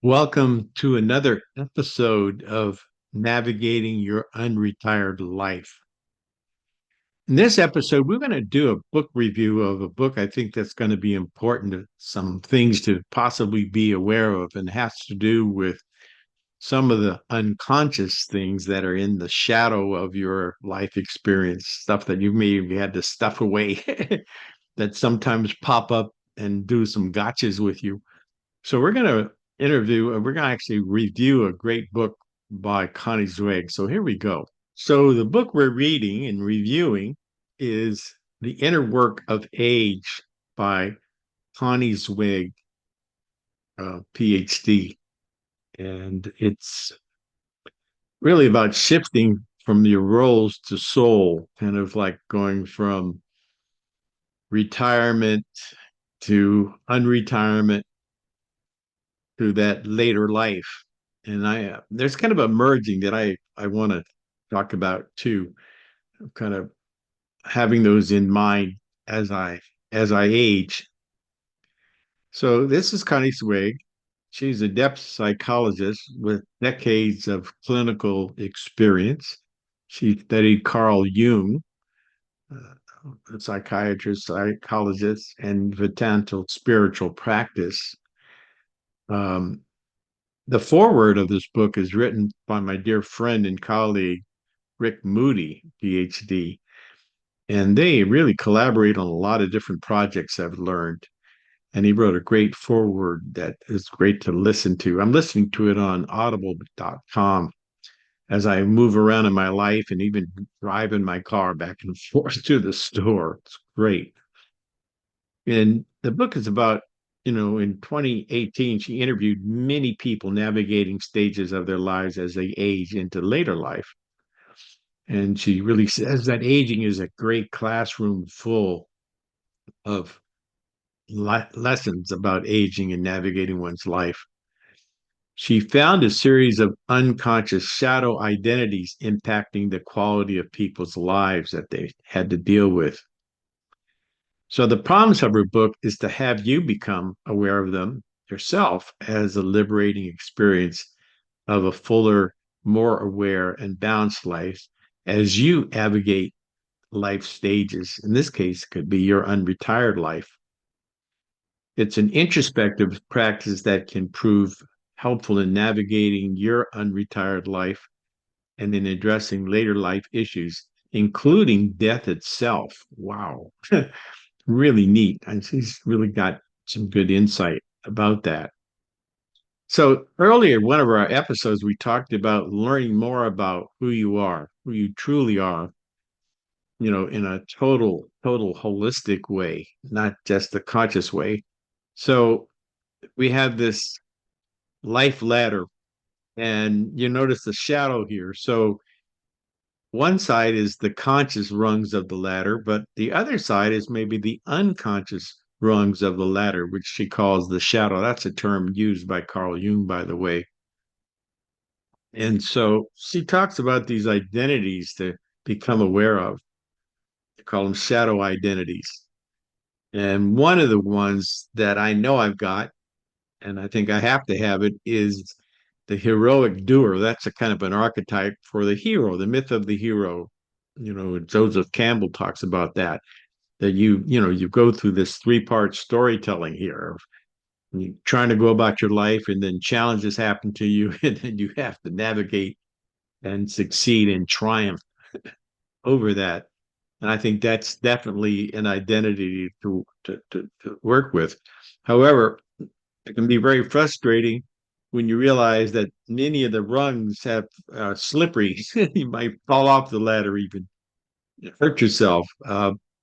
Welcome to another episode of Navigating Your Unretired Life. In this episode, we're going to do a book review of a book I think that's going to be important to some things to possibly be aware of, and has to do with some of the unconscious things that are in the shadow of your life experience, stuff that you maybe had to stuff away that sometimes pop up and do some gotchas with you. So we're going to actually review a great book by Connie Zweig. So here we go. So the book we're reading and reviewing is The Inner Work of Age by Connie Zweig, PhD. And it's really about shifting from your roles to soul, kind of like going from retirement to unretirement to that later life. And I there's kind of a merging that I want to talk about too, kind of having those in mind as I age. So this is Connie Zweig. She's a depth psychologist with decades of clinical experience. She studied Carl Jung, a psychiatrist, psychologist, and Vitanto spiritual practice. Um, the foreword of this book is written by my dear friend and colleague, Rick Moody, PhD. And they really collaborate on a lot of different projects I've learned. And he wrote a great foreword that is great to listen to. I'm listening to it on audible.com as I move around in my life and even drive in my car back and forth to the store. It's great. And the book is about, in 2018, she interviewed many people navigating stages of their lives as they age into later life. And she really says that aging is a great classroom full of lessons about aging and navigating one's life. She found a series of unconscious shadow identities impacting the quality of people's lives that they had to deal with. So, the promise of her book is to have you become aware of them yourself as a liberating experience of a fuller, more aware, and balanced life as you navigate life stages. In this case, it could be your unretired life. It's an introspective practice that can prove helpful in navigating your unretired life and in addressing later life issues, including death itself. Wow. Really neat. And she's really got some good insight about that. So earlier, one of our episodes, we talked about learning more about who you are, who you truly are, in a total holistic way, not just a conscious way. So we have this life ladder, and you notice the shadow here. So one side is the conscious rungs of the ladder, but the other side is maybe the unconscious rungs of the ladder, which she calls the shadow. That's a term used by Carl Jung, by the way. And so she talks about these identities to become aware of. They call them shadow identities. And one of the ones that I know I've got, and I think I have to have it, is the heroic doer. That's a kind of an archetype for the hero, the myth of the hero. Joseph Campbell talks about that. That you go through this three-part storytelling here. You trying to go about your life, and then challenges happen to you, and then you have to navigate and succeed and triumph over that. And I think that's definitely an identity to work with. However, it can be very frustrating when you realize that many of the rungs have slippery. You might fall off the ladder, even hurt yourself.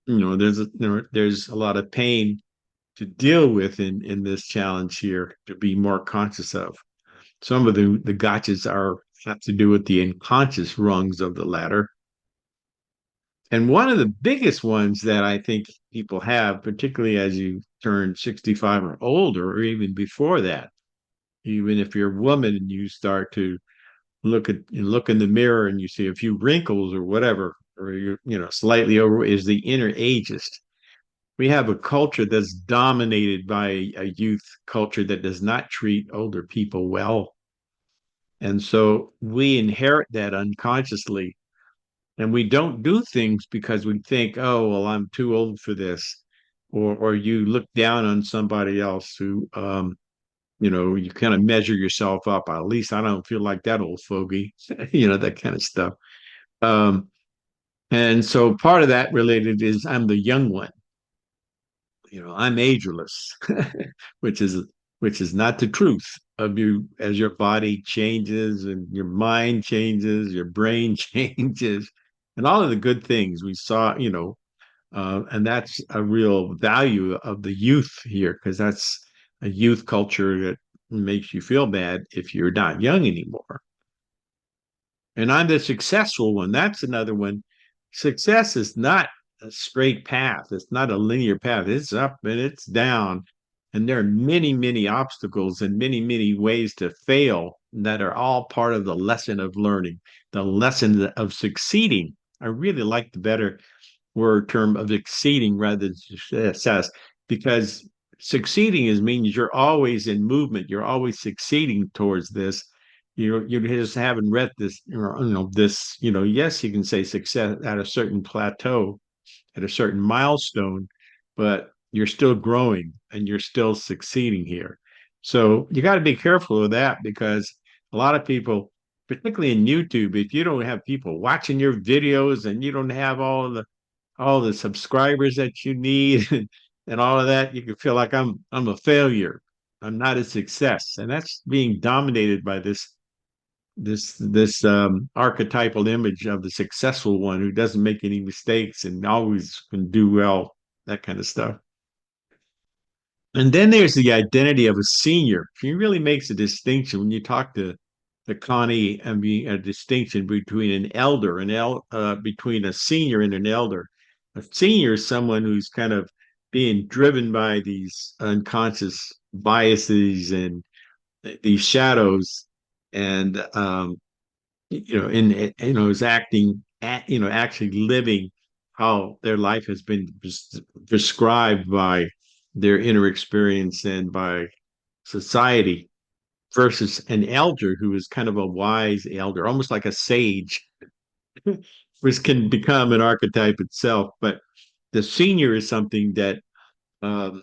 There's a lot of pain to deal with in this challenge here to be more conscious of. Some of the gotchas have to do with the unconscious rungs of the ladder. And one of the biggest ones that I think people have, particularly as you turn 65 or older, or even before that, even if you're a woman and you start to look in the mirror and you see a few wrinkles or whatever, or you're slightly over, is the inner ageist, we have a culture that's dominated by a youth culture that does not treat older people well. And so we inherit that unconsciously. And we don't do things because we think, oh, well, I'm too old for this. Or you look down on somebody else who, you kind of measure yourself up. At least I don't feel like that old fogey, that kind of stuff. Um, and so part of that related is I'm the young one. I'm ageless, which is which is not the truth of you as your body changes and your mind changes, your brain changes, and all of the good things we saw, and that's a real value of the youth here because that's a youth culture that makes you feel bad if you're not young anymore. And I'm the successful one. That's another one. Success is not a straight path. It's not a linear path. It's up and it's down. And there are many, many obstacles and many, many ways to fail that are all part of the lesson of learning, the lesson of succeeding. I really like the better word term of exceeding rather than success because succeeding is means you're always in movement, you're always succeeding towards this. You just haven't read this, this, yes, you can say success at a certain plateau, at a certain milestone, but you're still growing and you're still succeeding here. So you got to be careful of that because a lot of people, particularly in YouTube, if you don't have people watching your videos and you don't have all the subscribers that you need and all of that, you can feel like I'm a failure. I'm not a success. And that's being dominated by this archetypal image of the successful one who doesn't make any mistakes and always can do well, that kind of stuff. And then there's the identity of a senior. She really makes a distinction when you talk to Connie, and be a distinction between an elder and between a senior and an elder. A senior is someone who's kind of being driven by these unconscious biases and these shadows, and is acting at, actually living how their life has been prescribed by their inner experience and by society versus an elder who is kind of a wise elder, almost like a sage, which can become an archetype itself. But the senior is something that um,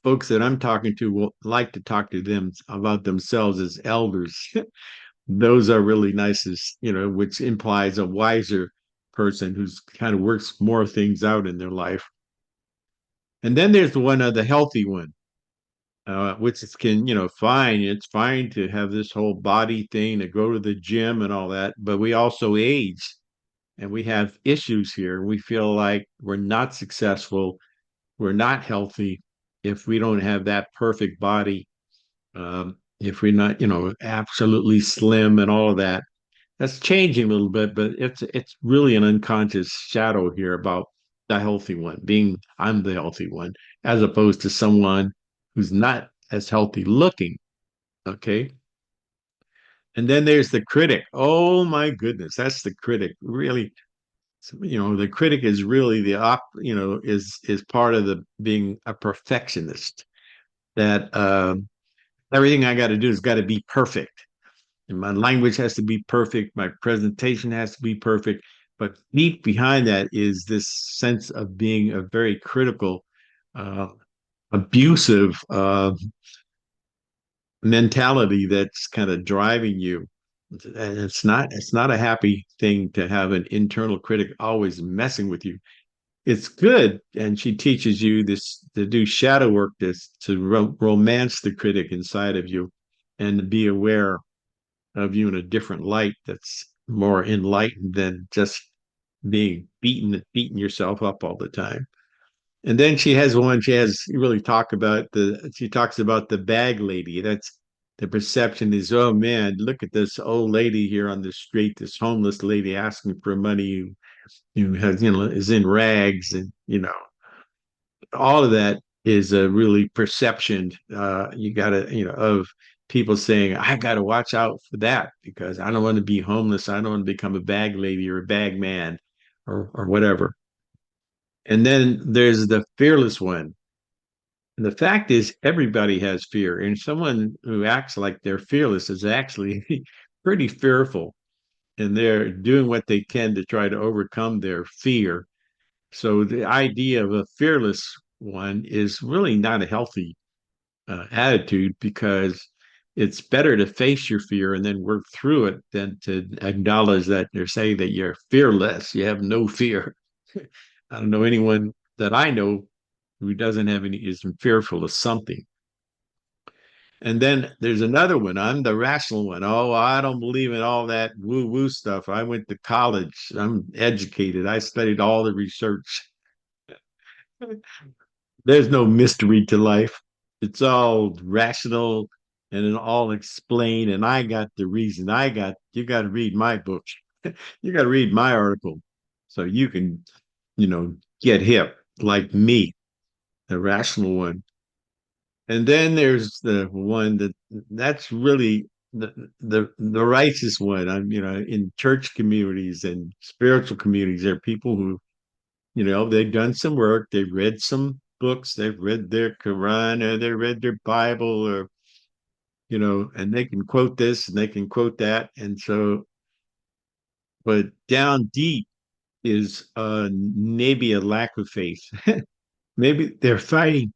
folks that I'm talking to will like to talk to them about themselves as elders. Those are really nice, as which implies a wiser person who's kind of works more things out in their life. And then there's the one of the healthy one, which is fine. It's fine to have this whole body thing, to go to the gym and all that, but we also age and we have issues here. We feel like we're not successful, we're not healthy if we don't have that perfect body, if we're not, absolutely slim and all of that. That's changing a little bit, but it's really an unconscious shadow here about the healthy one, being I'm the healthy one, as opposed to someone who's not as healthy looking. Okay. And then there's the critic. Oh my goodness, that's the critic. Really, the critic is really is part of the being a perfectionist. That everything I got to do has got to be perfect. And my language has to be perfect. My presentation has to be perfect. But deep behind that is this sense of being a very critical, uh, abusive mentality that's kind of driving you. And it's not a happy thing to have an internal critic always messing with you. It's good, and she teaches you this to do shadow work, this to romance the critic inside of you, and to be aware of you in a different light that's more enlightened than just being beating yourself up all the time. And then she talks about the bag lady. That's the perception is, oh man, look at this old lady here on the street, this homeless lady asking for money who has, is in rags, and all of that is a really perception. You gotta, of people saying, I gotta watch out for that because I don't want to be homeless. I don't want to become a bag lady or a bag man or whatever. And then there's the fearless one. And the fact is, everybody has fear, and someone who acts like they're fearless is actually pretty fearful, and they're doing what they can to try to overcome their fear. So the idea of a fearless one is really not a healthy attitude, because it's better to face your fear and then work through it than to acknowledge that you're saying that you're fearless. You have no fear. I don't know anyone that I know who doesn't have any, isn't fearful of something. And then there's another one. I'm the rational one. Oh, I don't believe in all that woo woo stuff. I went to college. I'm educated. I studied all the research. There's no mystery to life. It's all rational and it all explained. And I got the reason. You got to read my book. You got to read my article so you can, get hip like me, the rational one. And then there's the one that's really the righteous one. I'm, in church communities and spiritual communities, there are people who, they've done some work, they've read some books, they've read their Quran, or they read their Bible, or, and they can quote this and they can quote that. And so, but down deep is maybe a lack of faith. Maybe they're fighting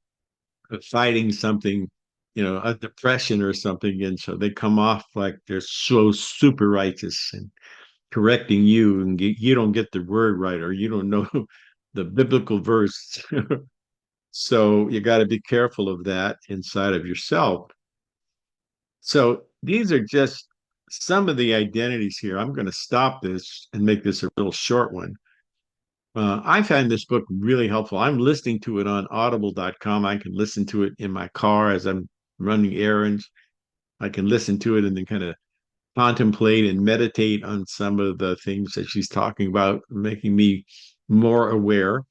something, a depression or something, and so they come off like they're so super righteous and correcting you, and you don't get the word right, or you don't know the biblical verse. So you got to be careful of that inside of yourself. So these are just some of the identities here. I'm going to stop this and make this a real short one. I find this book really helpful. I'm listening to it on audible.com. I can listen to it in my car as I'm running errands. I can listen to it and then kind of contemplate and meditate on some of the things that she's talking about, making me more aware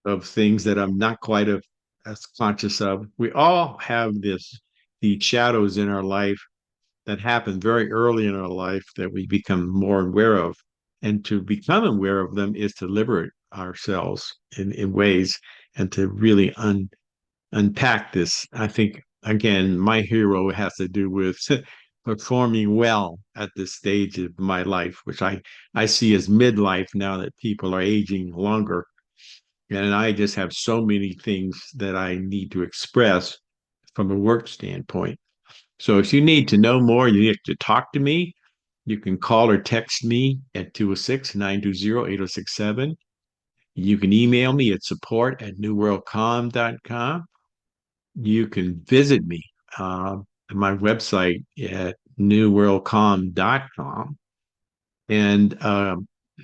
of things that I'm not quite as conscious of. We all have these shadows in our life that happen very early in our life that we become more aware of. And to become aware of them is to liberate ourselves in ways, and to really unpack this. I think, again, my hero has to do with performing well at this stage of my life, which I see as midlife now that people are aging longer. And I just have so many things that I need to express from a work standpoint. So if you need to know more, you need to talk to me. You can call or text me at 206-920-8067. You can email me at support@newworldcom.com. You can visit me at my website at newworldcom.com, and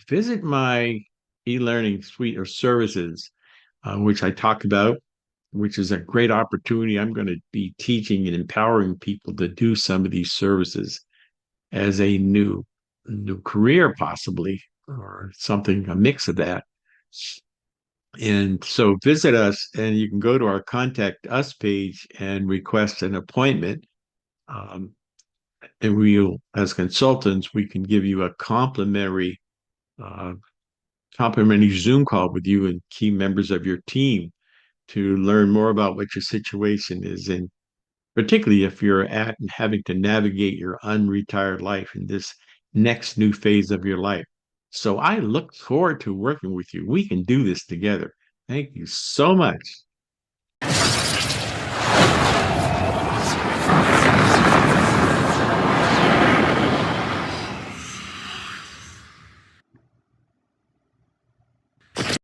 visit my e-learning suite of services, which I talk about, which is a great opportunity. I'm going to be teaching and empowering people to do some of these services as a new career, possibly, or something, a mix of that. And so visit us, and you can go to our contact us page and request an appointment. Um, and we'll, as consultants, we can give you a uh, complimentary Zoom call with you and key members of your team to learn more about what your situation is, and particularly if you're at and having to navigate your unretired life in this next new phase of your life. So I look forward to working with you. We can do this together. Thank you so much.